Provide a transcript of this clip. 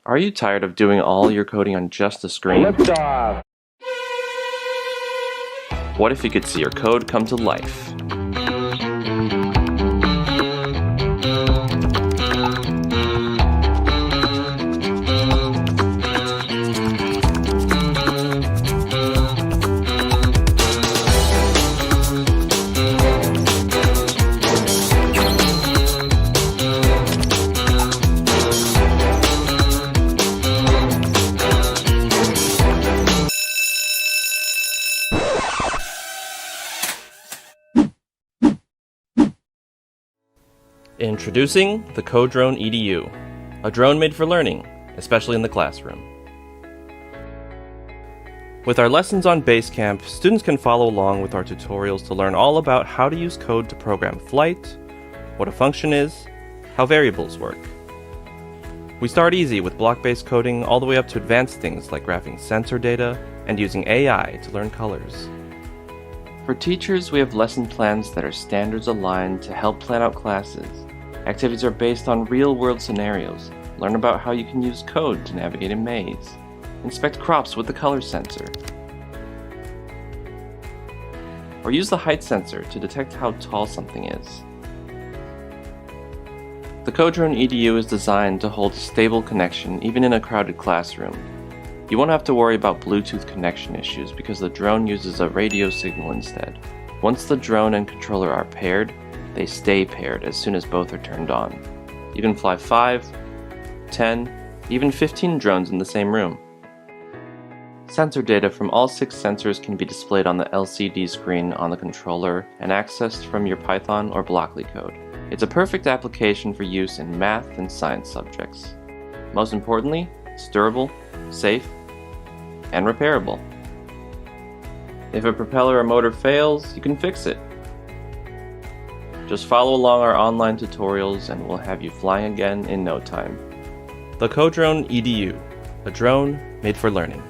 Are you tired of doing all your coding on just the screen? Liftoff! What if you could see your code come to life? Introducing the CoDrone EDU, a drone made for learning, especially in the classroom. With our lessons on Basecamp, students can follow along with our tutorials to learn all about how to use code to program flight, what a function is, how variables work. We start easy with block-based coding all the way up to advanced things like graphing sensor data and using AI to learn colors. For teachers, we have lesson plans that are standards aligned to help plan out classes. Activities are based on real-world scenarios. Learn about how you can use code to navigate a maze. Inspect crops with the color sensor. Or use the height sensor to detect how tall something is. The CoDrone EDU is designed to hold a stable connection even in a crowded classroom. You won't have to worry about Bluetooth connection issues because the drone uses a radio signal instead. Once the drone and controller are paired, they stay paired as soon as both are turned on. You can fly 5, 10, even 15 drones in the same room. Sensor data from all 6 sensors can be displayed on the LCD screen on the controller and accessed from your Python or Blockly code. It's a perfect application for use in math and science subjects. Most importantly, it's durable, safe, and repairable. If a propeller or motor fails, you can fix it. Just follow along our online tutorials and we'll have you flying again in no time. The CoDrone EDU, a drone made for learning.